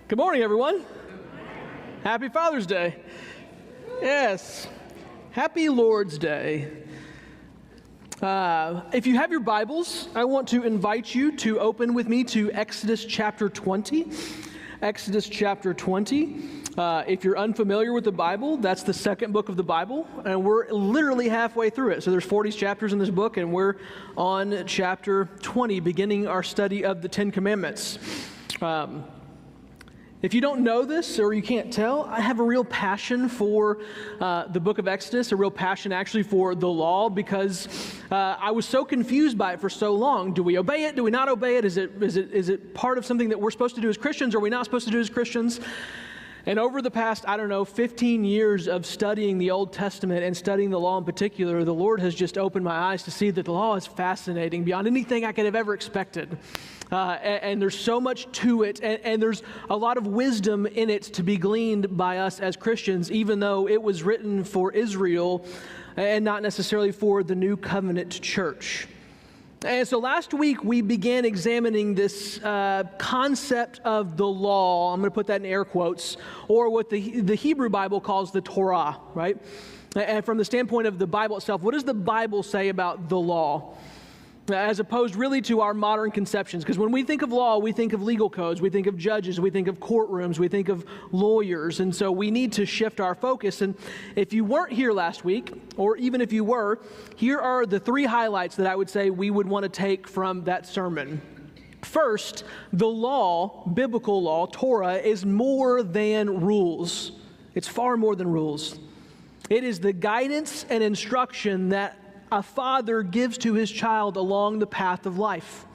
Good morning, everyone. Happy Father's Day. Yes. Happy Lord's Day. If you have your Bibles, I want to invite you to open with me to Exodus chapter 20. Exodus chapter 20. If you're unfamiliar with the Bible, that's the second book of the Bible, and we're literally halfway through it. So there's 40 chapters in this book, and we're on chapter 20, beginning our study of the Ten Commandments. If you don't know this, or you can't tell, I have a real passion for the book of Exodus, a real passion actually for the law, because I was so confused by it for so long. Do we obey it? Do we not obey it? Is it part of something that we're supposed to do as Christians, or are we not supposed to do as Christians? And over the past, 15 years of studying the Old Testament and studying the law in particular, the Lord has just opened my eyes to see that the law is fascinating beyond anything I could have ever expected. And there's so much to it, and there's a lot of wisdom in it to be gleaned by us as Christians, even though it was written for Israel and not necessarily for the New Covenant church. And so last week we began examining this concept of the law. I'm going to put that in air quotes, or what the Hebrew Bible calls the Torah, right? And from the standpoint of the Bible itself, what does the Bible say about the law? As opposed really to our modern conceptions. Because when we think of law, we think of legal codes, we think of judges, we think of courtrooms, we think of lawyers. And so we need to shift our focus. And if you weren't here last week, or even if you were, here are the three highlights that I would say we would want to take from that sermon. First, the law, biblical law, Torah, is more than rules. It's far more than rules. It is the guidance and instruction that a father gives to his child along the path of life.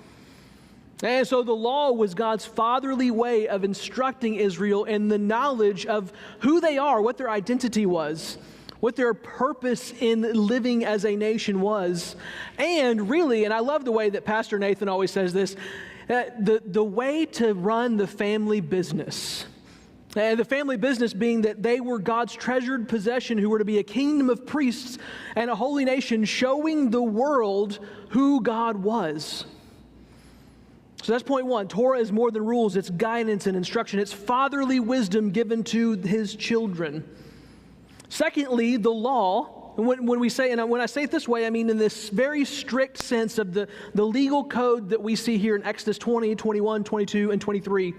And so the law was God's fatherly way of instructing Israel in the knowledge of who they are, what their identity was, what their purpose in living as a nation was. And really, and I love the way that Pastor Nathan always says this, the way to run the family business. And the family business being that they were God's treasured possession, who were to be a kingdom of priests and a holy nation, showing the world who God was. So that's point one. Torah is more than rules. It's guidance and instruction. It's fatherly wisdom given to his children. Secondly, the law, when we say, and when I say it this way, I mean in this very strict sense of the legal code that we see here in Exodus 20, 21, 22, and 23.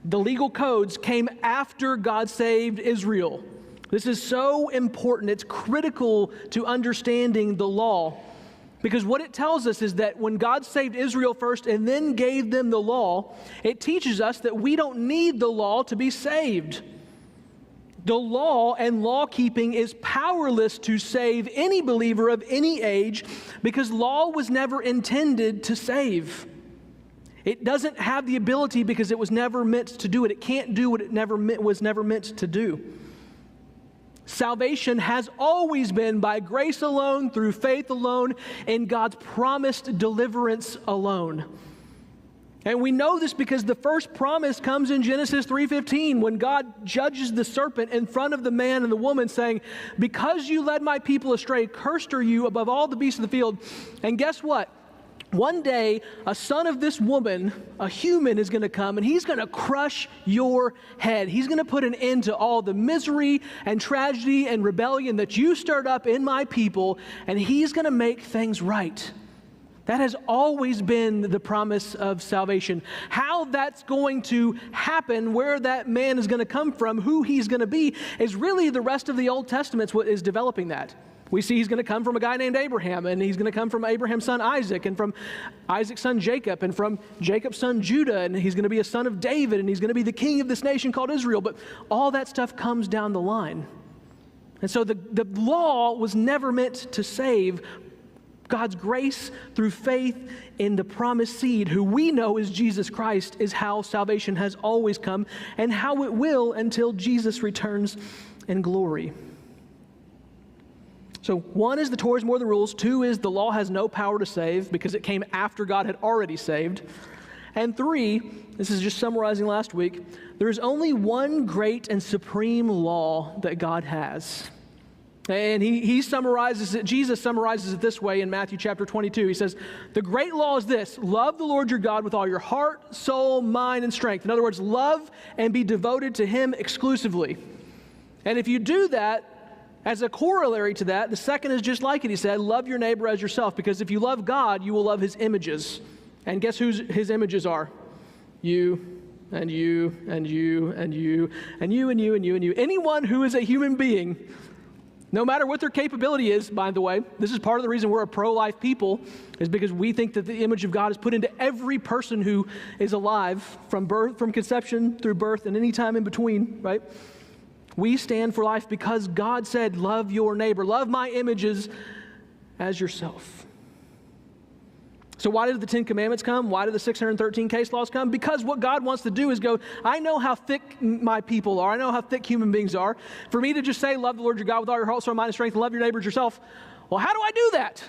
The legal codes came after God saved Israel. This is so important. It's critical to understanding the law, because what it tells us is that when God saved Israel first and then gave them the law, it teaches us that we don't need the law to be saved. The law and law keeping is powerless to save any believer of any age, because law was never intended to save. It doesn't have the ability because it was never meant to do it. It can't do what it was never meant to do. Salvation has always been by grace alone, through faith alone, in God's promised deliverance alone. And we know this because the first promise comes in Genesis 3:15, when God judges the serpent in front of the man and the woman, saying, "Because you led my people astray, cursed are you above all the beasts of the field." And guess what? One day, a son of this woman, a human, is going to come, and he's going to crush your head. He's going to put an end to all the misery and tragedy and rebellion that you stirred up in my people, and he's going to make things right. That has always been the promise of salvation. How that's going to happen, where that man is going to come from, who he's going to be, is really the rest of the Old Testament what is developing that. We see he's going to come from a guy named Abraham, and he's going to come from Abraham's son Isaac, and from Isaac's son Jacob, and from Jacob's son Judah, and he's going to be a son of David, and he's going to be the king of this nation called Israel. But all that stuff comes down the line. And so the law was never meant to save. God's grace through faith in the promised seed, who we know is Jesus Christ, is how salvation has always come, and how it will until Jesus returns in glory. So one is the Torah is more than rules. Two is the law has no power to save because it came after God had already saved. And three, this is just summarizing last week, there is only one great and supreme law that God has. And he summarizes it, Jesus summarizes it this way in Matthew chapter 22. He says, the great law is this: love the Lord your God with all your heart, soul, mind, and strength. In other words, love and be devoted to him exclusively. And if you do that, as a corollary to that, the second is just like it. He said, love your neighbor as yourself, because if you love God, you will love his images. And guess who his images are? You, and you, and you, and you, and you, and you, and you, and you. Anyone who is a human being, no matter what their capability is, by the way, this is part of the reason we're a pro-life people, is because we think that the image of God is put into every person who is alive, from birth, from conception through birth, and any time in between, right? We stand for life because God said, love your neighbor, love my images as yourself. So why did the 10 Commandments come? Why did the 613 case laws come? Because what God wants to do is go, I know how thick my people are. I know how thick human beings are. For me to just say, love the Lord your God with all your heart, soul, mind, and strength, and love your neighbor as yourself. Well, how do I do that?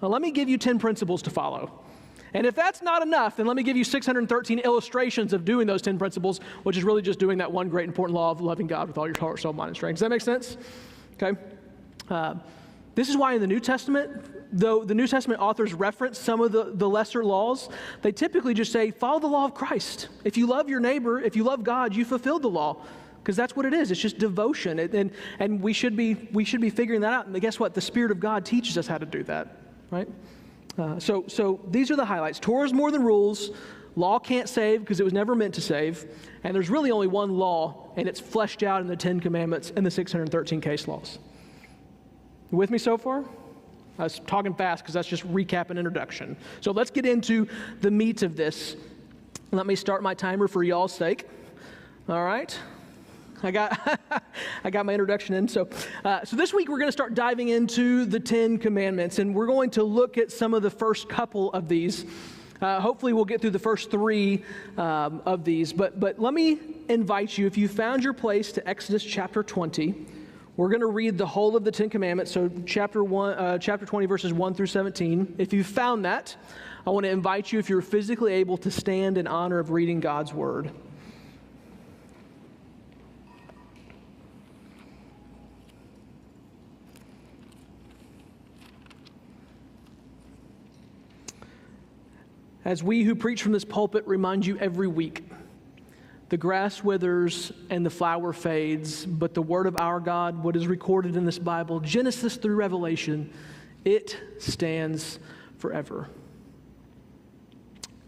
Well, let me give you 10 principles to follow. And if that's not enough, then let me give you 613 illustrations of doing those 10 principles, which is really just doing that one great important law of loving God with all your heart, soul, mind, and strength. Does that make sense? Okay. This is why in the New Testament, though the New Testament authors reference some of the lesser laws, they typically just say, follow the law of Christ. If you love your neighbor, if you love God, you fulfilled the law. Because that's what it is. It's just devotion. And we should be figuring that out. And guess what? The Spirit of God teaches us how to do that, right? So these are the highlights. Torah is more than rules. Law can't save because it was never meant to save. And there's really only one law, and it's fleshed out in the 10 Commandments and the 613 case laws. You with me so far? I was talking fast because that's just recap and introduction. So let's get into the meat of this. Let me start my timer for y'all's sake. All right. I got my introduction in. So this week we're going to start diving into the 10 Commandments, and we're going to look at some of the first couple of these. Hopefully we'll get through the first 3 of these. But let me invite you, if you found your place, to Exodus chapter 20. We're going to read the whole of the 10 Commandments, so chapter 20, verses 1 through 17. If you found that, I want to invite you, if you're physically able, to stand in honor of reading God's Word. As we who preach from this pulpit remind you every week, the grass withers and the flower fades, but the word of our God, what is recorded in this Bible, Genesis through Revelation, it stands forever.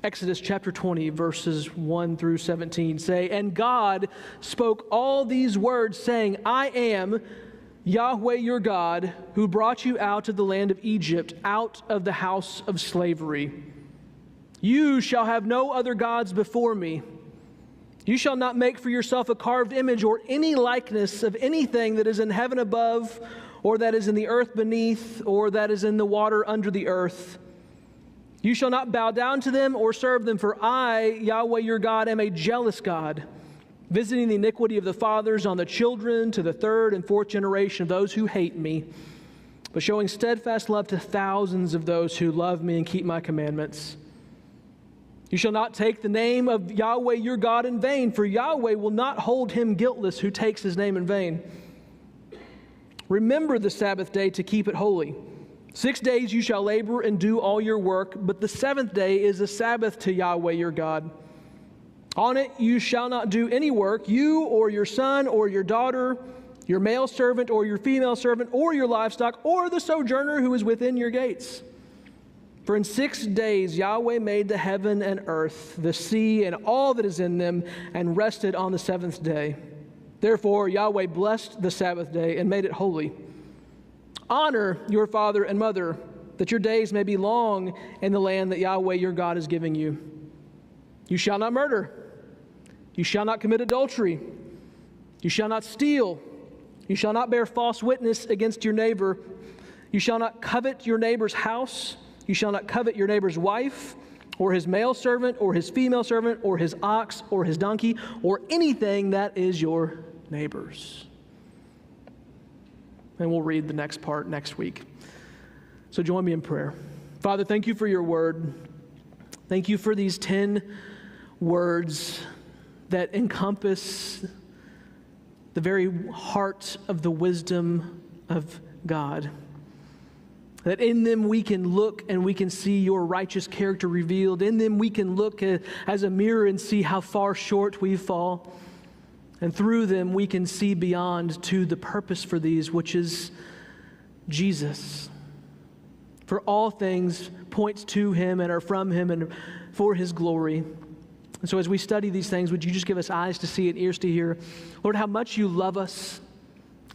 Exodus chapter 20, verses 1 through 17 say, and God spoke all these words, saying, I am Yahweh your God, who brought you out of the land of Egypt, out of the house of slavery. You shall have no other gods before me. You shall not make for yourself a carved image or any likeness of anything that is in heaven above, or that is in the earth beneath, or that is in the water under the earth. You shall not bow down to them or serve them, for I, Yahweh your God, am a jealous God, visiting the iniquity of the fathers on the children to the 3rd and 4th generation of those who hate me, but showing steadfast love to thousands of those who love me and keep my commandments. You shall not take the name of Yahweh your God in vain, for Yahweh will not hold him guiltless who takes his name in vain. Remember the Sabbath day to keep it holy. 6 days you shall labor and do all your work, but the 7th day is a Sabbath to Yahweh your God. On it you shall not do any work, you or your son or your daughter, your male servant or your female servant, or your livestock, or the sojourner who is within your gates. For in 6 days Yahweh made the heaven and earth, the sea, and all that is in them, and rested on the 7th day. Therefore Yahweh blessed the Sabbath day and made it holy. Honor your father and mother, that your days may be long in the land that Yahweh your God is giving you. You shall not murder. You shall not commit adultery. You shall not steal. You shall not bear false witness against your neighbor. You shall not covet your neighbor's house. You shall not covet your neighbor's wife, or his male servant, or his female servant, or his ox, or his donkey, or anything that is your neighbor's. And we'll read the next part next week. So join me in prayer. Father, thank you for your word. Thank you for these 10 words that encompass the very heart of the wisdom of God. That in them we can look and we can see your righteous character revealed. In them we can look as a mirror and see how far short we fall. And through them we can see beyond to the purpose for these, which is Jesus. For all things points to him and are from him and for his glory. And so as we study these things, would you just give us eyes to see and ears to hear, Lord, how much you love us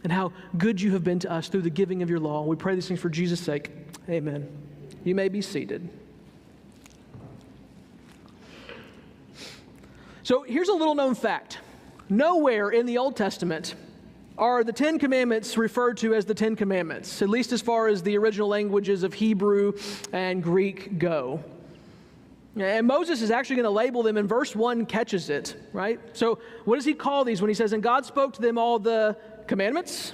and how good you have been to us through the giving of your law. We pray these things for Jesus' sake. Amen. You may be seated. So here's a little known fact. Nowhere in the Old Testament are the Ten Commandments referred to as the Ten Commandments, at least as far as the original languages of Hebrew and Greek go. And Moses is actually going to label them, and verse 1 catches it, right? So what does he call these when he says, and God spoke to them all the commandments,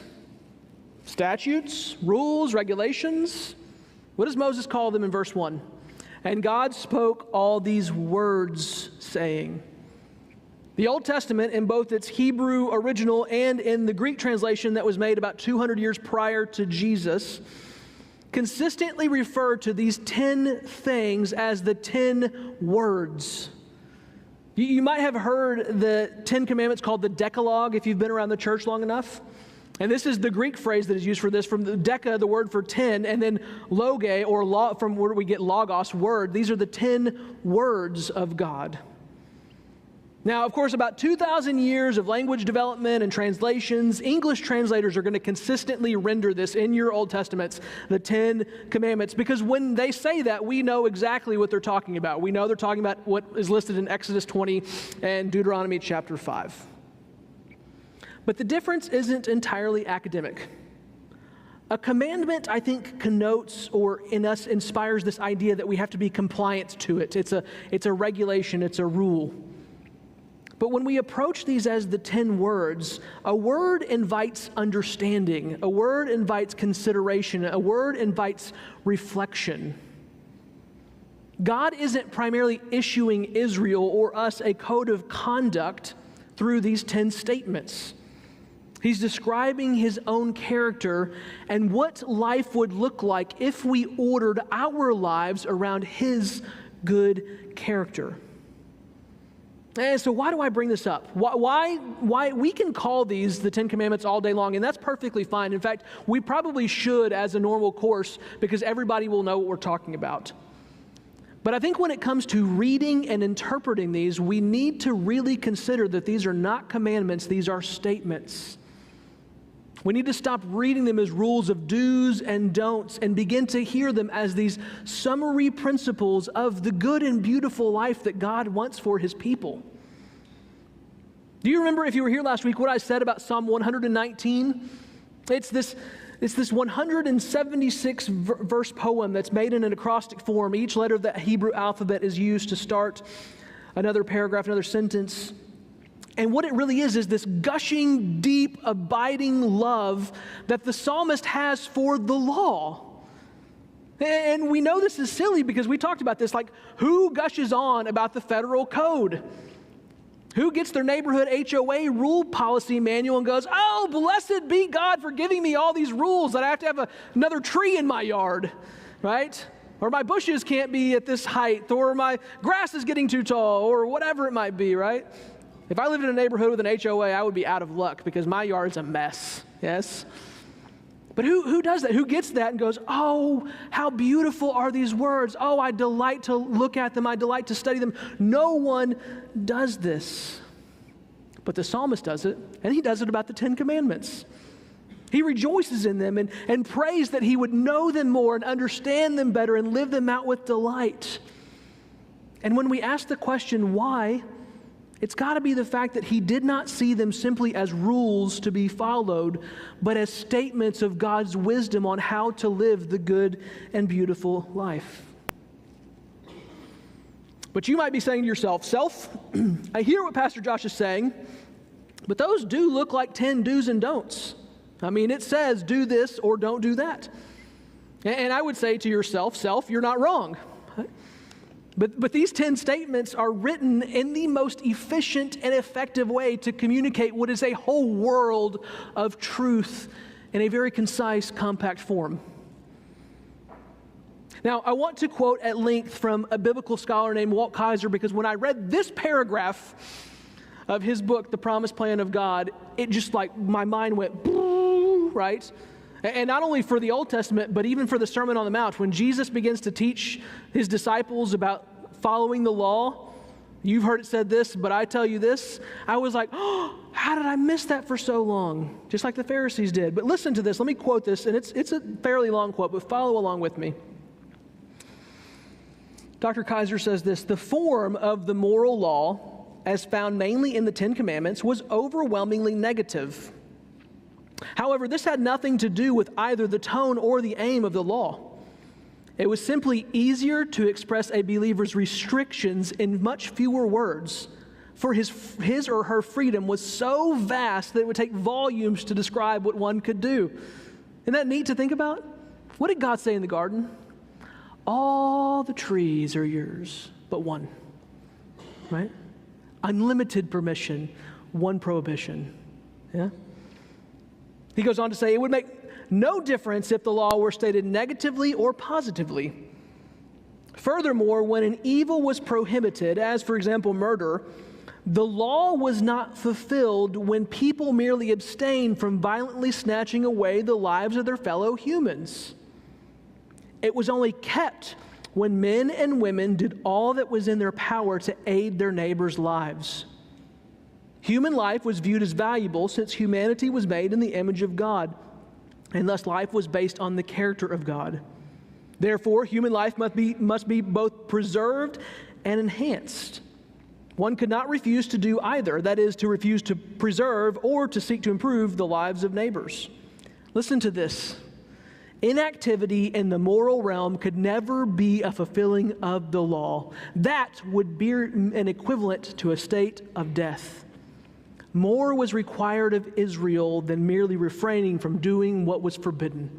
statutes, rules, regulations? What does Moses call them in verse 1? And God spoke all these words, saying. The Old Testament, in both its Hebrew original and in the Greek translation that was made about 200 years prior to Jesus, consistently refer to these 10 things as the 10 words. You might have heard the 10 Commandments called the Decalogue if you've been around the church long enough. And this is the Greek phrase that is used for this, from the deca, the word for 10, and then loge, or from where we get logos, word. These are the 10 words of God. Now, of course, about 2,000 years of language development and translations, English translators are going to consistently render this in your Old Testaments, the 10 Commandments, because when they say that, we know exactly what they're talking about. We know they're talking about what is listed in Exodus 20 and Deuteronomy chapter 5. But the difference isn't entirely academic. A commandment, I think, connotes or in us inspires this idea that we have to be compliant to it. It's a regulation, it's a rule. But when we approach these as the 10 words, a word invites understanding, a word invites consideration, a word invites reflection. God isn't primarily issuing Israel or us a code of conduct through these 10 statements. He's describing his own character and what life would look like if we ordered our lives around his good character. And so why do I bring this up? Why we can call these the 10 Commandments all day long, and that's perfectly fine. In fact, we probably should as a normal course, because everybody will know what we're talking about. But I think when it comes to reading and interpreting these, we need to really consider that these are not commandments, these are statements. We need to stop reading them as rules of do's and don'ts and begin to hear them as these summary principles of the good and beautiful life that God wants for his people. Do you remember, if you were here last week, what I said about Psalm 119? It's this 176 verse poem that's made in an acrostic form. Each letter of the Hebrew alphabet is used to start another paragraph, another sentence. And what it really is this gushing, deep, abiding love that the psalmist has for the law. And we know this is silly because we talked about this, like, who gushes on about the federal code? Who gets their neighborhood HOA rule policy manual and goes, oh, blessed be God for giving me all these rules that I have to have another tree in my yard, right? Or my bushes can't be at this height, or my grass is getting too tall, or whatever it might be, right? If I lived in a neighborhood with an HOA, I would be out of luck because my yard's a mess, yes? But who does that? Who gets that and goes, oh, how beautiful are these words. Oh, I delight to look at them. I delight to study them. No one does this. But the psalmist does it, and he does it about the 10 Commandments. He rejoices in them and prays that he would know them more and understand them better and live them out with delight. And when we ask the question, why? It's got to be the fact that he did not see them simply as rules to be followed, but as statements of God's wisdom on how to live the good and beautiful life. But you might be saying to yourself, I hear what Pastor Josh is saying, but those do look like 10 do's and don'ts. I mean, it says do this or don't do that. And I would say to yourself, you're not wrong. But these 10 statements are written in the most efficient and effective way to communicate what is a whole world of truth in a very concise, compact form. Now, I want to quote at length from a biblical scholar named Walt Kaiser, because when I read this paragraph of his book, The Promised Plan of God, it just like my mind went, right? And not only for the Old Testament, but even for the Sermon on the Mount, when Jesus begins to teach his disciples about following the law, you've heard it said this, but I tell you this, I was like, oh, how did I miss that for so long? Just like the Pharisees did. But listen to this, let me quote this, and it's a fairly long quote, but follow along with me. Dr. Kaiser says this: the form of the moral law, as found mainly in the Ten Commandments, was overwhelmingly negative. However, this had nothing to do with either the tone or the aim of the law. It was simply easier to express a believer's restrictions in much fewer words, for his or her freedom was so vast that it would take volumes to describe what one could do. Isn't that neat to think about? What did God say in the garden? All the trees are yours, but one, right? Unlimited permission, one prohibition, yeah? He goes on to say, it would make no difference if the law were stated negatively or positively. Furthermore, when an evil was prohibited, as for example murder, the law was not fulfilled when people merely abstained from violently snatching away the lives of their fellow humans. It was only kept when men and women did all that was in their power to aid their neighbors' lives. Human life was viewed as valuable since humanity was made in the image of God, and thus life was based on the character of God. Therefore, human life must be both preserved and enhanced. One could not refuse to do either, that is, to refuse to preserve or to seek to improve the lives of neighbors. Listen to this. Inactivity in the moral realm could never be a fulfilling of the law. That would be an equivalent to a state of death. More was required of Israel than merely refraining from doing what was forbidden.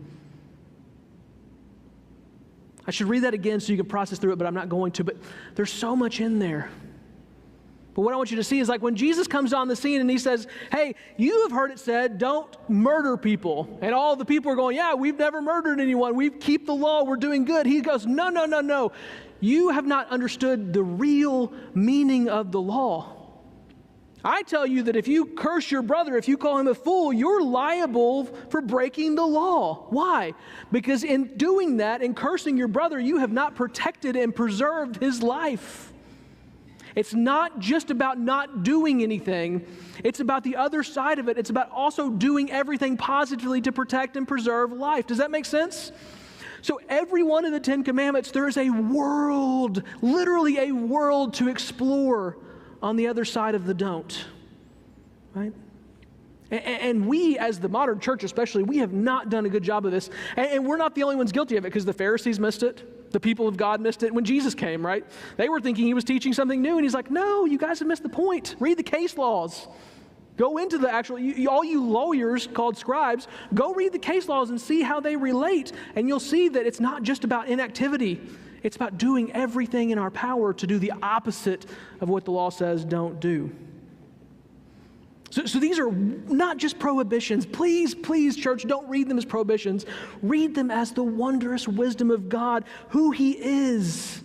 I should read that again so you can process through it, but I'm not going to. But there's so much in there. But what I want you to see is like when Jesus comes on the scene and he says, hey, you have heard it said, don't murder people. And all the people are going, yeah, we've never murdered anyone. We keep the law. We're doing good. He goes, no. You have not understood the real meaning of the law. I tell you that if you curse your brother, if you call him a fool, you're liable for breaking the law. Why? Because in doing that, in cursing your brother, you have not protected and preserved his life. It's not just about not doing anything. It's about the other side of it. It's about also doing everything positively to protect and preserve life. Does that make sense? So every one of the Ten Commandments, there is a world, literally a world to explore on the other side of the don't, right? And we, as the modern church especially, we have not done a good job of this. And we're not the only ones guilty of it, because the Pharisees missed it. The people of God missed it when Jesus came, right? They were thinking he was teaching something new, and he's like, no, you guys have missed the point. Read the case laws. Go into the actual, all you lawyers called scribes, go read the case laws and see how they relate, and you'll see that it's not just about inactivity. It's about doing everything in our power to do the opposite of what the law says don't do. So these are not just prohibitions. Please, church, don't read them as prohibitions. Read them as the wondrous wisdom of God, who he is,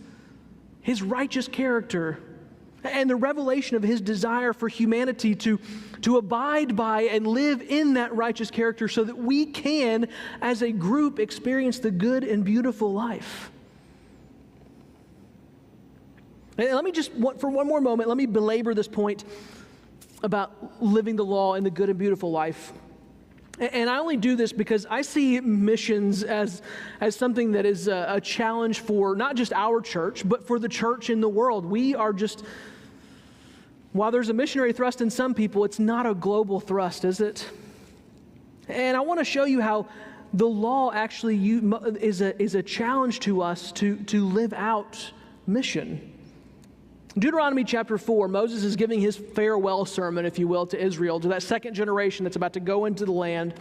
his righteous character, and the revelation of his desire for humanity to abide by and live in that righteous character so that we can, as a group, experience the good and beautiful life. And let me just, for one more moment, let me belabor this point about living the law and the good and beautiful life. And I only do this because I see missions as something that is a challenge for not just our church, but for the church in the world. We are just, while there's a missionary thrust in some people, it's not a global thrust, is it? And I want to show you how the law actually is a challenge to us to live out mission. Deuteronomy chapter 4, Moses is giving his farewell sermon, if you will, to Israel, to that second generation that's about to go into the land.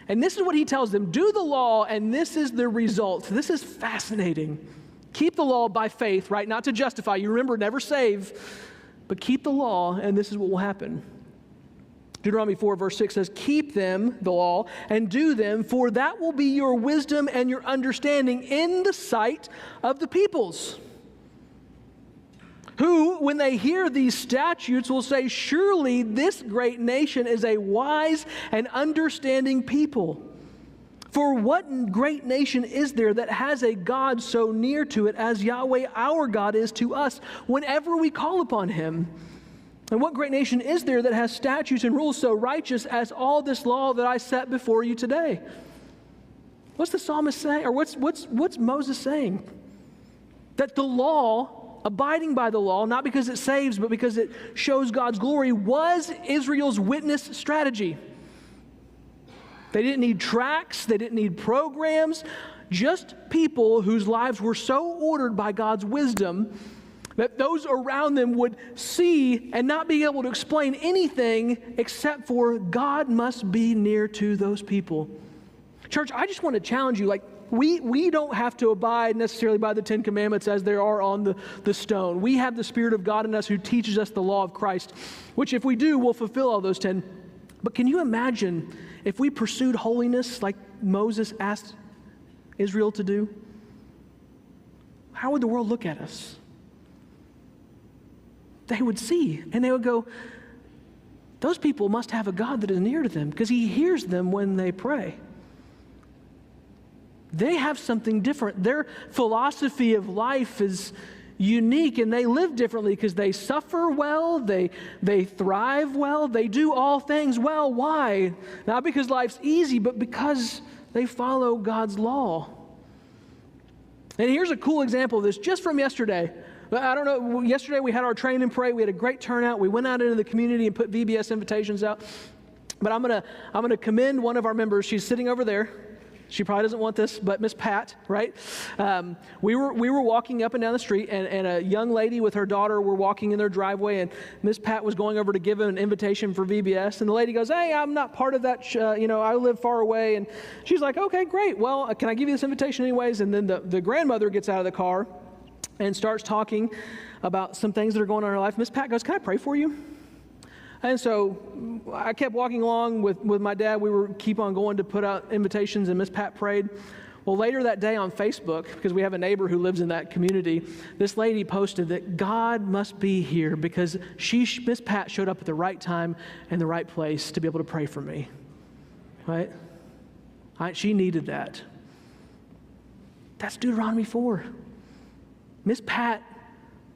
And this is what he tells them: do the law, and this is the result. This is fascinating. Keep the law by faith, right? Not to justify. You remember, never save, but keep the law, and this is what will happen. Deuteronomy 4 verse 6 says, keep them, the law, and do them, for that will be your wisdom and your understanding in the sight of the peoples, who, when they hear these statutes, will say, surely this great nation is a wise and understanding people. For what great nation is there that has a God so near to it as Yahweh our God is to us whenever we call upon him? And what great nation is there that has statutes and rules so righteous as all this law that I set before you today? What's the psalmist saying? Or what's Moses saying? That the law, abiding by the law, not because it saves, but because it shows God's glory, was Israel's witness strategy. They didn't need tracts, they didn't need programs, just people whose lives were so ordered by God's wisdom that those around them would see and not be able to explain anything except for God must be near to those people. Church, I just want to challenge you, we don't have to abide necessarily by the Ten Commandments as there are on the stone. We have the Spirit of God in us who teaches us the law of Christ, which if we do, we'll fulfill all those 10. But can you imagine if we pursued holiness like Moses asked Israel to do? How would the world look at us? They would see and they would go, those people must have a God that is near to them because he hears them when they pray. They have something different. Their philosophy of life is unique, and they live differently because they suffer well, they thrive well, they do all things well. Why? Not because life's easy, but because they follow God's law. And here's a cool example of this just from yesterday. I don't know, yesterday we had our train and pray. We had a great turnout. We went out into the community and put VBS invitations out. But I'm gonna commend one of our members. She's sitting over there. She probably doesn't want this, but Miss Pat, right? We were walking up and down the street, and a young lady with her daughter were walking in their driveway, and Miss Pat was going over to give an invitation for VBS, and the lady goes, hey, I'm not part of that, I live far away, and she's like, okay, great, well, can I give you this invitation anyways? And then the grandmother gets out of the car and starts talking about some things that are going on in her life. Miss Pat goes, can I pray for you? And so I kept walking along with my dad. We were keep on going to put out invitations, and Miss Pat prayed. Well, later that day on Facebook, because we have a neighbor who lives in that community, this lady posted that God must be here because Miss Pat showed up at the right time and the right place to be able to pray for me. Right? She needed that. That's Deuteronomy 4. Miss Pat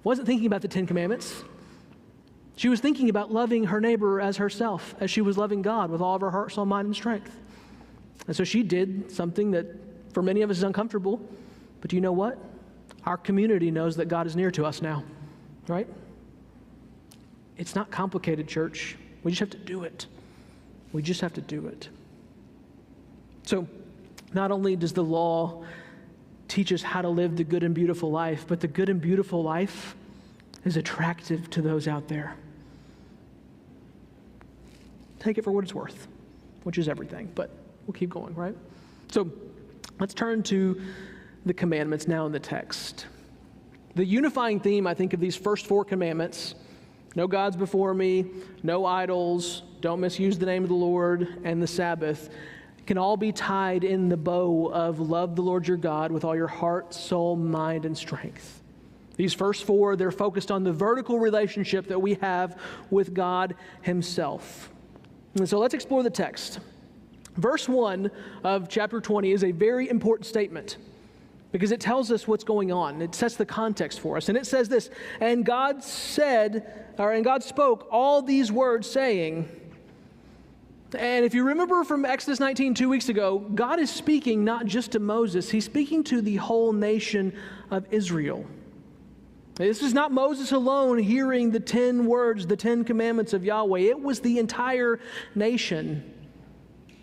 wasn't thinking about the Ten Commandments. She was thinking about loving her neighbor as herself, as she was loving God with all of her heart, soul, mind, and strength. And so she did something that for many of us is uncomfortable, but do you know what? Our community knows that God is near to us now, right? It's not complicated, church. We just have to do it. We just have to do it. So not only does the law teach us how to live the good and beautiful life, but the good and beautiful life is attractive to those out there. Take it for what it's worth, which is everything, but we'll keep going, right? So let's turn to the commandments now in the text. The unifying theme, I think, of these first 4 commandments, no gods before me, no idols, don't misuse the name of the Lord, and the Sabbath, can all be tied in the bow of love the Lord your God with all your heart, soul, mind, and strength. These first 4, they're focused on the vertical relationship that we have with God himself. And so let's explore the text. Verse 1 of chapter 20 is a very important statement because it tells us what's going on. It sets the context for us. And it says this, and God spoke all these words saying, and if you remember from Exodus 19 2 weeks ago, God is speaking not just to Moses, he's speaking to the whole nation of Israel. This is not Moses alone hearing the 10 words, the 10 commandments of Yahweh. It was the entire nation.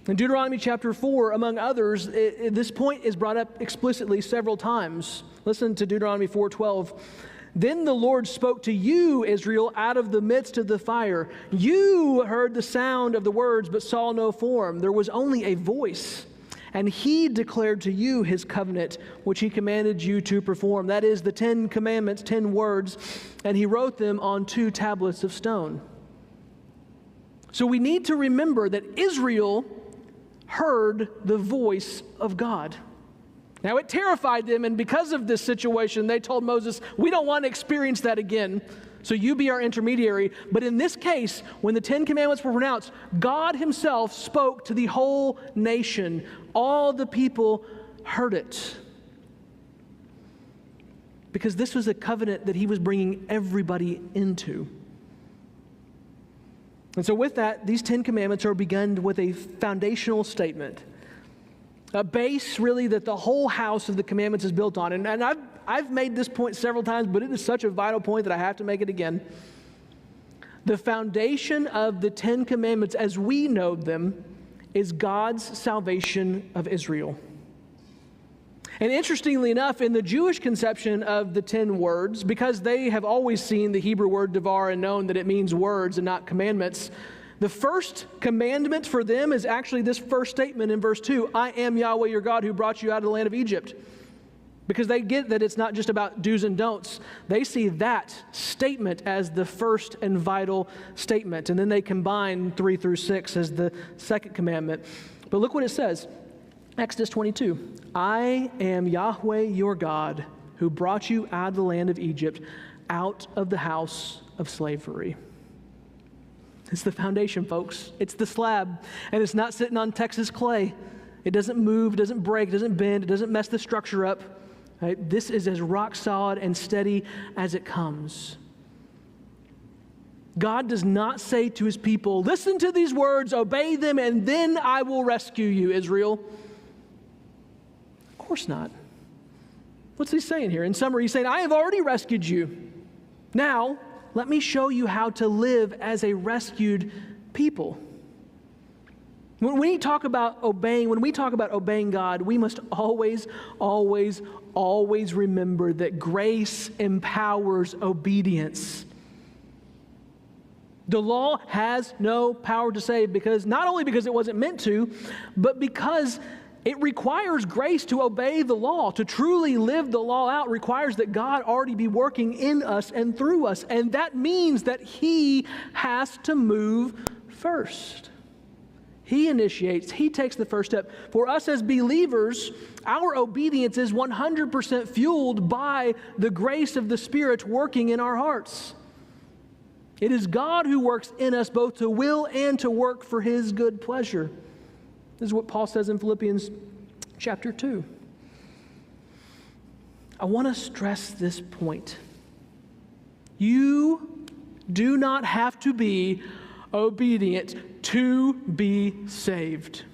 In Deuteronomy chapter 4, among others, this point is brought up explicitly several times. Listen to Deuteronomy 4:12. Then the Lord spoke to you, Israel, out of the midst of the fire. You heard the sound of the words, but saw no form. There was only a voice. And he declared to you his covenant, which he commanded you to perform. That is the 10 commandments, 10 words, and he wrote them on 2 tablets of stone. So we need to remember that Israel heard the voice of God. Now it terrified them, and because of this situation, they told Moses, we don't want to experience that again, so you be our intermediary. But in this case, when the 10 Commandments were pronounced, God himself spoke to the whole nation. All the people heard it. Because this was a covenant that he was bringing everybody into. And so with that, these 10 Commandments are begun with a foundational statement. A base, really, that the whole house of the commandments is built on. And I've made this point several times, but it is such a vital point that I have to make it again. The foundation of the 10 Commandments, as we know them, is God's salvation of Israel. And interestingly enough, in the Jewish conception of the 10 words, because they have always seen the Hebrew word devar and known that it means words and not commandments, the first commandment for them is actually this first statement in verse 2, I am Yahweh your God who brought you out of the land of Egypt. Because they get that it's not just about do's and don'ts. They see that statement as the first and vital statement. And then they combine 3 through 6 as the second commandment. But look what it says. Exodus 22, I am Yahweh your God who brought you out of the land of Egypt, out of the house of slavery. It's the foundation, folks. It's the slab, and it's not sitting on Texas clay. It doesn't move, it doesn't break, it doesn't bend, it doesn't mess the structure up. Right? This is as rock solid and steady as it comes. God does not say to his people, listen to these words, obey them, and then I will rescue you, Israel. Of course not. What's he saying here? In summary, he's saying, I have already rescued you. Now, let me show you how to live as a rescued people. When we talk about obeying God, we must always, always, always remember that grace empowers obedience. The law has no power to save not only because it wasn't meant to, but because it requires grace to obey the law. To truly live the law out requires that God already be working in us and through us. And that means that he has to move first. He initiates, he takes the first step. For us as believers, our obedience is 100% fueled by the grace of the Spirit working in our hearts. It is God who works in us both to will and to work for his good pleasure. This is what Paul says in Philippians chapter 2. I want to stress this point. You do not have to be obedient to be saved.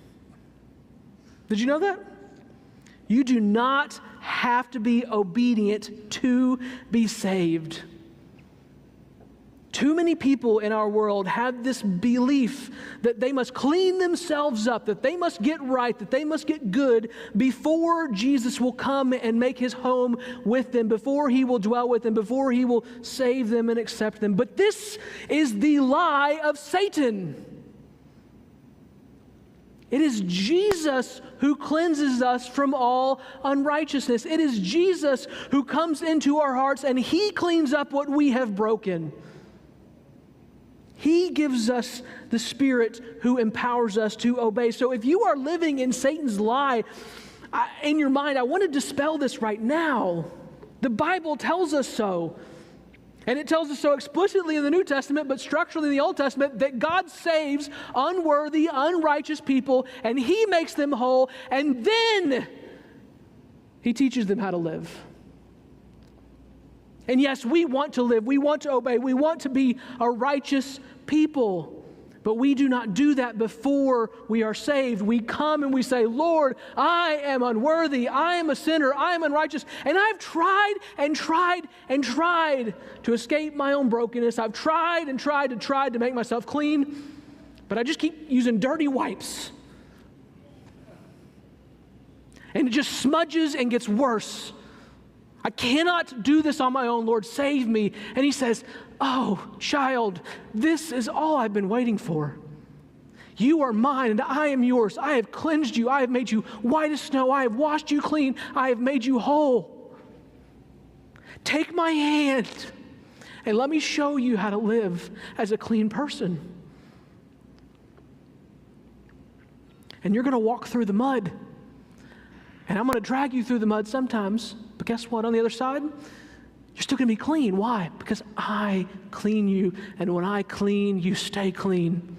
Did you know that? You do not have to be obedient to be saved. Too many people in our world have this belief that they must clean themselves up, that they must get right, that they must get good before Jesus will come and make his home with them, before he will dwell with them, before he will save them and accept them. But this is the lie of Satan. It is Jesus who cleanses us from all unrighteousness. It is Jesus who comes into our hearts and he cleans up what we have broken. He gives us the Spirit who empowers us to obey. So if you are living in Satan's lie in your mind, I want to dispel this right now. The Bible tells us so. And it tells us so explicitly in the New Testament, but structurally in the Old Testament, that God saves unworthy, unrighteous people, and he makes them whole, and then he teaches them how to live. And yes, we want to live, we want to obey, we want to be a righteous people. But we do not do that before we are saved. We come and we say, Lord, I am unworthy, I am a sinner, I am unrighteous, and I've tried and tried and tried to escape my own brokenness. I've tried and tried to make myself clean, but I just keep using dirty wipes. And it just smudges and gets worse. I cannot do this on my own, Lord, save me. And he says, oh, child, this is all I've been waiting for. You are mine and I am yours. I have cleansed you. I have made you white as snow. I have washed you clean. I have made you whole. Take my hand and let me show you how to live as a clean person. and you're going to walk through the mud. And I'm going to drag you through the mud sometimes, but guess what? On the other side, you're still going to be clean. Why? Because I clean you, and when I clean, you stay clean.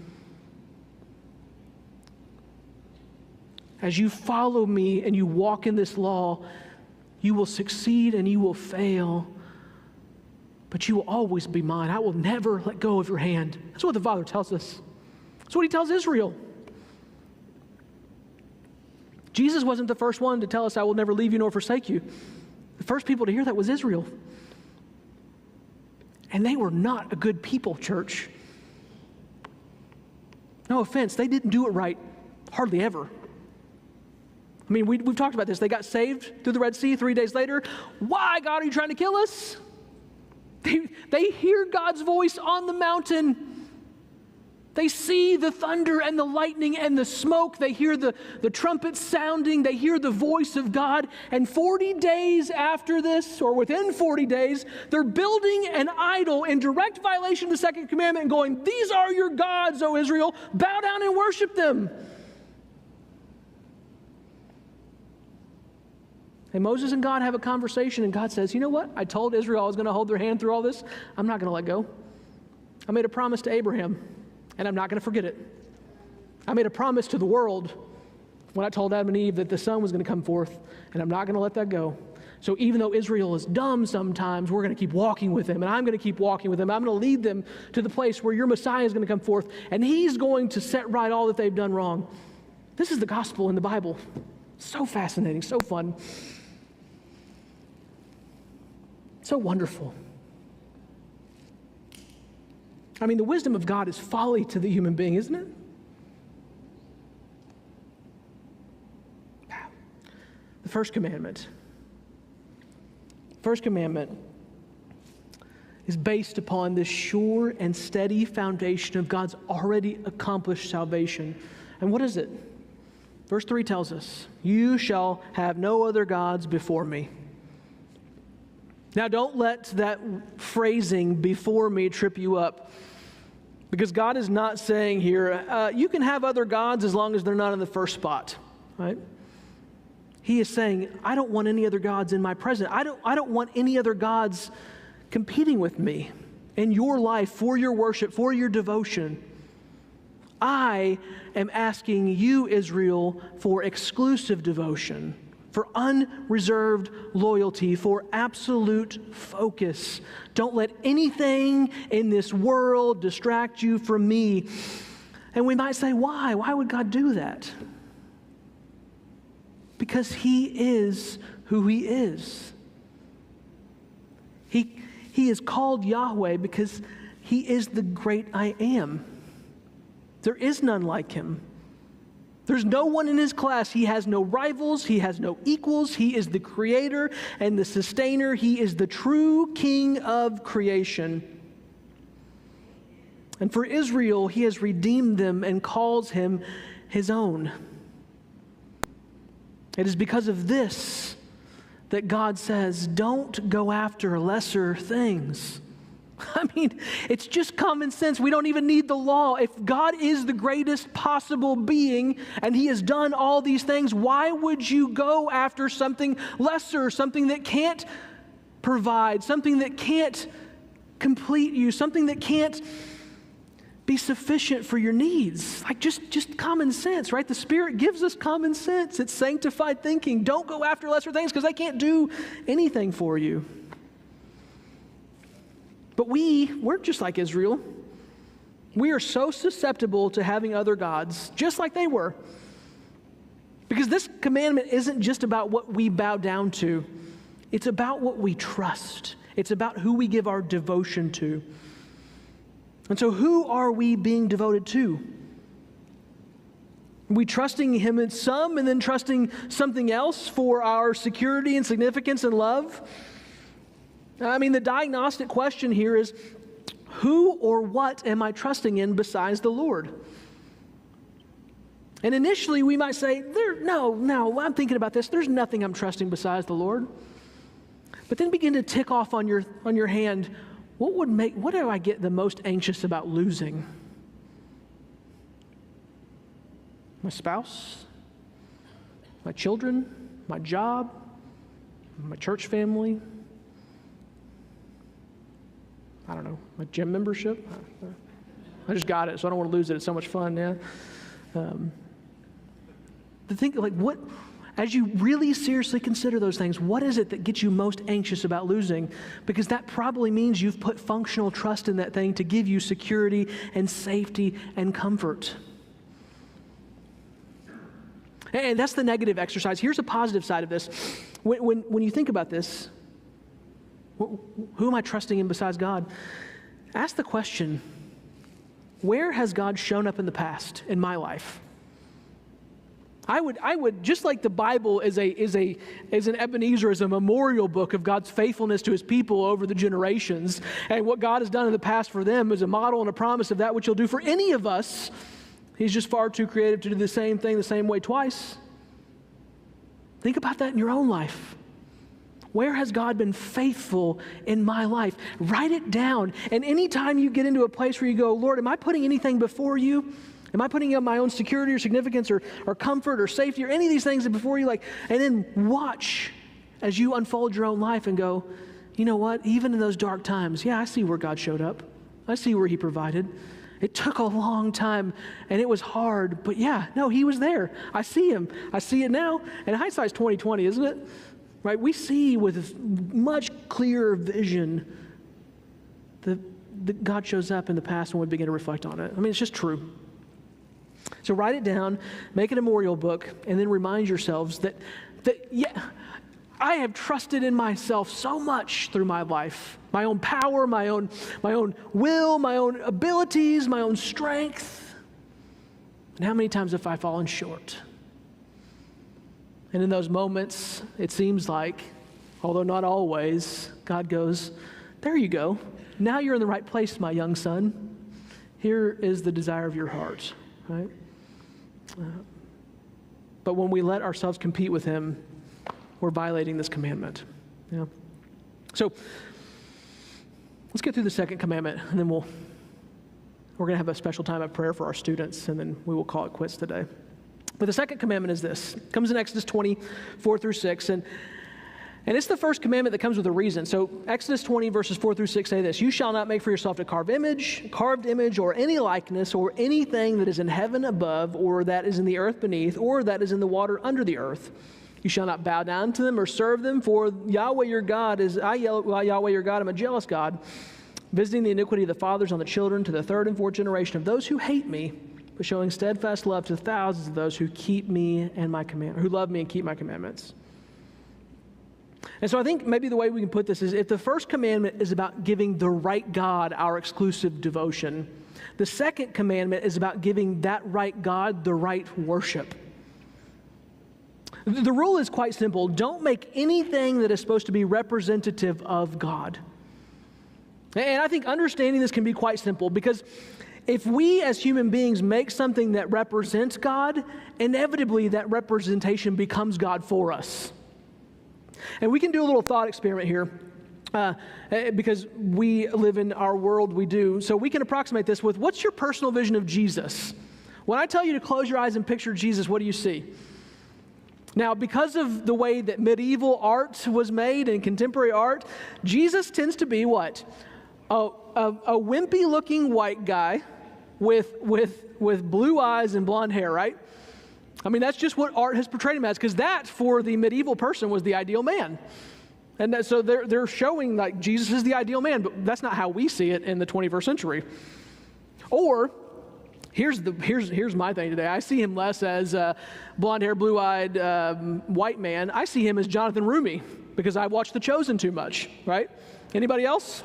As you follow me and you walk in this law, you will succeed and you will fail, but you will always be mine. I will never let go of your hand. That's what the Father tells us. That's what he tells Israel. Jesus wasn't the first one to tell us, I will never leave you nor forsake you. The first people to hear that was Israel. And they were not a good people, church. No offense, they didn't do it right hardly ever. I mean, we've talked about this. They got saved through the Red Sea 3 days later. Why, God, are you trying to kill us? They hear God's voice on the mountain. They see the thunder and the lightning and the smoke. They hear the trumpets sounding. They hear the voice of God. And 40 days after this, or within 40 days, they're building an idol in direct violation of the second commandment and going, these are your gods, O Israel. Bow down and worship them. And Moses and God have a conversation, and God says, you know what? I told Israel I was going to hold their hand through all this. I'm not going to let go. I made a promise to Abraham, and I'm not going to forget it. I made a promise to the world when I told Adam and Eve that the son was going to come forth, and I'm not going to let that go. So even though Israel is dumb sometimes, we're going to keep walking with them, and I'm going to keep walking with them. I'm going to lead them to the place where your Messiah is going to come forth, and he's going to set right all that they've done wrong. This is the gospel in the Bible. So fascinating, so fun. So wonderful. I mean, the wisdom of God is folly to the human being, isn't it? The first commandment. First commandment is based upon this sure and steady foundation of God's already accomplished salvation. And what is it? Verse 3 tells us, you shall have no other gods before me. Now, don't let that phrasing before me trip you up, because God is not saying here, you can have other gods as long as they're not in the first spot, right? He is saying, I don't want any other gods in my presence. I don't want any other gods competing with me in your life, for your worship, for your devotion. I am asking you, Israel, for exclusive devotion, for unreserved loyalty, for absolute focus. Don't let anything in this world distract you from me. And we might say, why? Why would God do that? Because he is who he is. He is called Yahweh because he is the great I am. There is none like him. There's no one in his class. He has no rivals. He has no equals. He is the creator and the sustainer. He is the true king of creation. And for Israel, he has redeemed them and calls him his own. It is because of this that God says, don't go after lesser things. I mean, it's just common sense. We don't even need the law. If God is the greatest possible being and he has done all these things, why would you go after something lesser, something that can't provide, something that can't complete you, something that can't be sufficient for your needs? Like just common sense, right? The Spirit gives us common sense. It's sanctified thinking. Don't go after lesser things because they can't do anything for you. But we're just like Israel. We are so susceptible to having other gods, just like they were. Because this commandment isn't just about what we bow down to. It's about what we trust. It's about who we give our devotion to. And so who are we being devoted to? Are we trusting him in some and then trusting something else for our security and significance and love? I mean, the diagnostic question here is, who or what am I trusting in besides the Lord? And initially we might say, no, I'm thinking about this. There's nothing I'm trusting besides the Lord. But then begin to tick off on your hand, what do I get the most anxious about losing? my spouse, my children, my job, my church family, I don't know, my gym membership. I just got it, so I don't want to lose it. It's so much fun, yeah. To think, like, what, as you really seriously consider those things, what is it that gets you most anxious about losing? Because that probably means you've put functional trust in that thing to give you security and safety and comfort. And that's the negative exercise. Here's a positive side of this. When you think about this, who am I trusting in besides God? Ask the question, where has God shown up in the past in my life? I would just like the Bible is an Ebenezer, is a memorial book of God's faithfulness to his people over the generations, and what God has done in the past for them is a model and a promise of that which he'll do for any of us. He's just far too creative to do the same thing the same way twice. Think about that in your own life. Where has God been faithful in my life? Write it down. And anytime you get into a place where you go, Lord, am I putting anything before you? Am I putting up my own security or significance or comfort or safety or any of these things before you? And then watch as you unfold your own life and go, you know what? Even in those dark times, yeah, I see where God showed up. I see where he provided. It took a long time, and it was hard, but yeah, no, he was there. I see him. I see it now. And hindsight's 20/20, isn't it? Right? We see with much clearer vision that God shows up in the past when we begin to reflect on it. I mean, it's just true. So write it down, make it a memorial book, and then remind yourselves that yeah, I have trusted in myself so much through my life. My own power, my own will, my own abilities, my own strength. And how many times have I fallen short? And in those moments, it seems like, although not always, God goes, there you go. Now you're in the right place, my young son. Here is the desire of your heart, right? But when we let ourselves compete with him, we're violating this commandment. Yeah. So let's get through the second commandment, and then we're going to have a special time of prayer for our students, and then we will call it quits today. But the second commandment is this. It comes in Exodus 20:4-6, and it's the first commandment that comes with a reason. So Exodus 20, verses 4-6 say this: you shall not make for yourself a carved image, or any likeness, or anything that is in heaven above, or that is in the earth beneath, or that is in the water under the earth. You shall not bow down to them or serve them, for Yahweh your God Yahweh your God, am a jealous God, visiting the iniquity of the fathers on the children to the third and fourth generation of those who hate me, but showing steadfast love to thousands of those who keep me and my who love me and keep my commandments. And so I think maybe the way we can put this is, if the first commandment is about giving the right God our exclusive devotion, the second commandment is about giving that right God the right worship. The rule is quite simple. Don't make anything that is supposed to be representative of God. And I think understanding this can be quite simple, because if we as human beings make something that represents God, inevitably that representation becomes God for us. And we can do a little thought experiment here, because we live in our world, we do. So we can approximate this with, what's your personal vision of Jesus? When I tell you to close your eyes and picture Jesus, what do you see? Now, because of the way that medieval art was made and contemporary art, Jesus tends to be what? A wimpy-looking white guy with blue eyes and blonde hair, right? I mean, that's just what art has portrayed him as, because that, for the medieval person, was the ideal man. And so they're showing like Jesus is the ideal man, but that's not how we see it in the 21st century. Or, here's my thing today. I see him less as a blonde-haired, blue-eyed white man. I see him as Jonathan Rumi, because I watch The Chosen too much, right? Anybody else?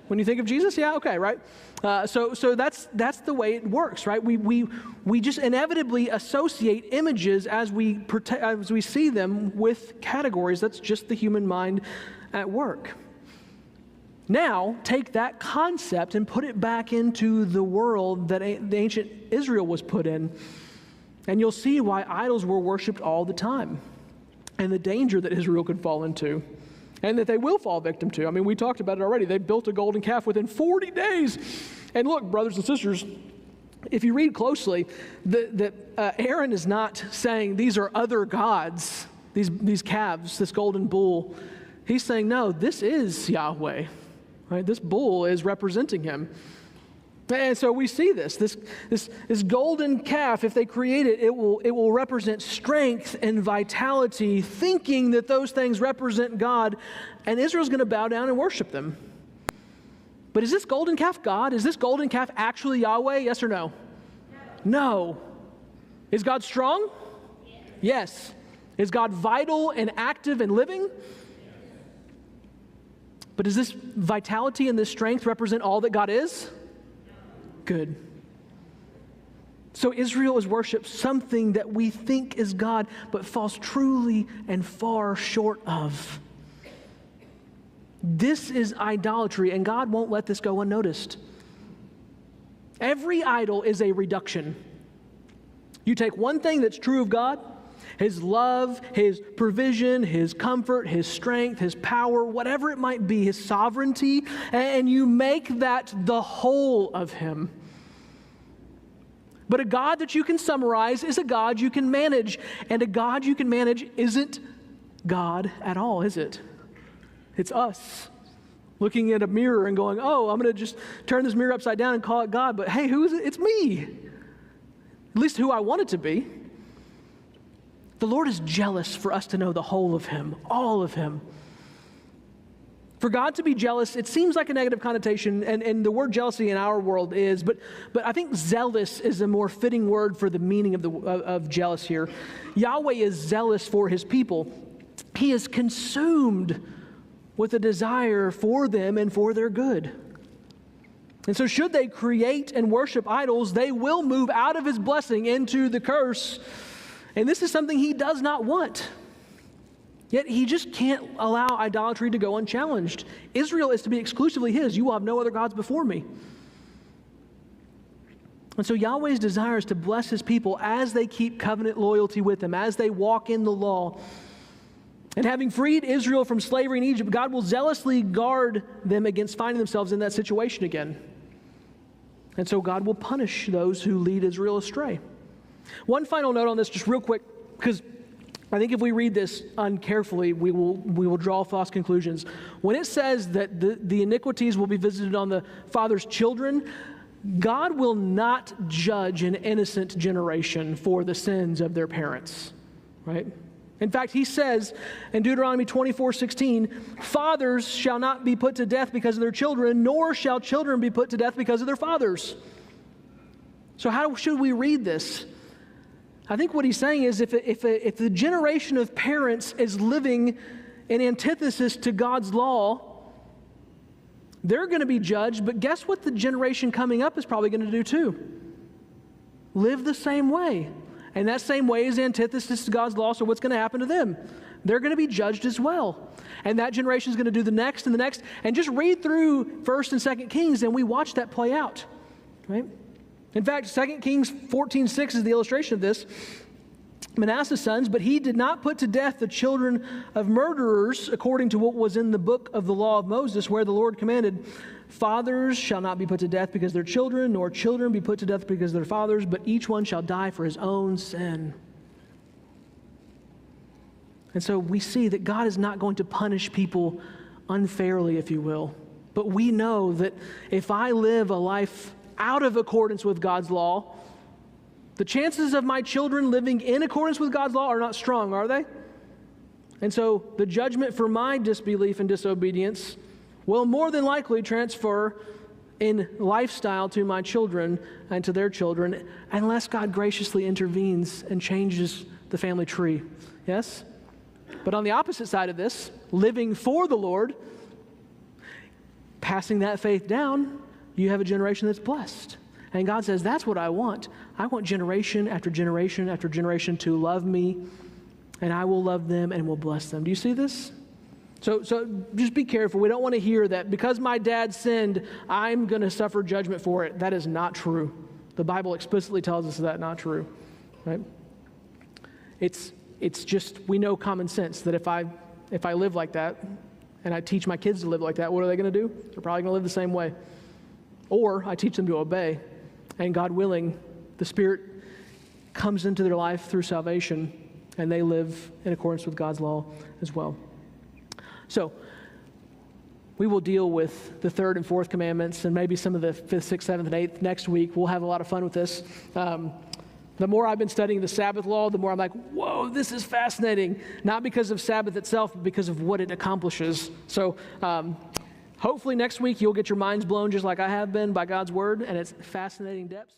When you think of Jesus? Yeah, okay, right? So that's the way it works, right? We just inevitably associate images as we see them with categories. That's just the human mind at work. Now, take that concept and put it back into the world that the ancient Israel was put in, and you'll see why idols were worshipped all the time, and the danger that Israel could fall into, and that they will fall victim to. I mean, we talked about it already. They built a golden calf within 40 days. And look, brothers and sisters, if you read closely, Aaron is not saying these are other gods, these calves, this golden bull. He's saying, no, this is Yahweh. Right? This bull is representing him. And so we see this golden calf, if they create it, it will represent strength and vitality, thinking that those things represent God, and Israel's going to bow down and worship them. But is this golden calf God? Is this golden calf actually Yahweh? Yes or no? No. Is God strong? Yes. Is God vital and active and living? But does this vitality and this strength represent all that God is? Good. So Israel has worshipped something that we think is God, but falls truly and far short of. This is idolatry, and God won't let this go unnoticed. Every idol is a reduction. You take one thing that's true of God, His love, His provision, His comfort, His strength, His power, whatever it might be, His sovereignty, and you make that the whole of Him. But a God that you can summarize is a God you can manage, and a God you can manage isn't God at all, is it? It's us looking at a mirror and going, oh, I'm going to just turn this mirror upside down and call it God, but hey, who is it? It's me. At least who I want it to be. The Lord is jealous for us to know the whole of Him, all of Him. For God to be jealous, it seems like a negative connotation, and the word jealousy in our world is, but I think zealous is a more fitting word for the meaning of jealous here. Yahweh is zealous for His people. He is consumed with a desire for them and for their good. And so should they create and worship idols, they will move out of His blessing into the curse. And this is something He does not want. Yet He just can't allow idolatry to go unchallenged. Israel is to be exclusively His. You will have no other gods before me. And so Yahweh's desire is to bless His people as they keep covenant loyalty with Him, as they walk in the law. And having freed Israel from slavery in Egypt, God will zealously guard them against finding themselves in that situation again. And so God will punish those who lead Israel astray. One final note on this, just real quick, because I think if we read this uncarefully, we will draw false conclusions. When it says that the iniquities will be visited on the father's children, God will not judge an innocent generation for the sins of their parents, right? In fact, He says in Deuteronomy 24:16, fathers shall not be put to death because of their children, nor shall children be put to death because of their fathers. So how should we read this? I think what He's saying is if the generation of parents is living in antithesis to God's law, they're going to be judged, but guess what the generation coming up is probably going to do too? Live the same way. And that same way is antithesis to God's law, so what's going to happen to them? They're going to be judged as well. And that generation is going to do the next and the next. And just read through 1st and 2nd Kings, and we watch that play out, right? In fact, 2 Kings 14:6 is the illustration of this. Manasseh's sons, but he did not put to death the children of murderers, according to what was in the book of the law of Moses, where the Lord commanded, fathers shall not be put to death because of their children, nor children be put to death because of their fathers, but each one shall die for his own sin. And so we see that God is not going to punish people unfairly, if you will. But we know that if I live a life out of accordance with God's law, the chances of my children living in accordance with God's law are not strong, are they? And so the judgment for my disbelief and disobedience will more than likely transfer in lifestyle to my children and to their children, unless God graciously intervenes and changes the family tree. Yes? But on the opposite side of this, living for the Lord, passing that faith down, you have a generation that's blessed. And God says, that's what I want. I want generation after generation after generation to love me, and I will love them and will bless them. Do you see this? So just be careful. We don't want to hear that because my dad sinned, I'm going to suffer judgment for it. That is not true. The Bible explicitly tells us that's not true, right? It's just, we know common sense that if I live like that and I teach my kids to live like that, what are they going to do? They're probably going to live the same way. Or I teach them to obey. And God willing, the Spirit comes into their life through salvation, and they live in accordance with God's law as well. So, we will deal with the third and fourth commandments and maybe some of the fifth, sixth, seventh, and eighth next week. We'll have a lot of fun with this. The more I've been studying the Sabbath law, the more I'm like, whoa, this is fascinating. Not because of Sabbath itself, but because of what it accomplishes. So hopefully next week you'll get your minds blown just like I have been by God's word and its fascinating depths.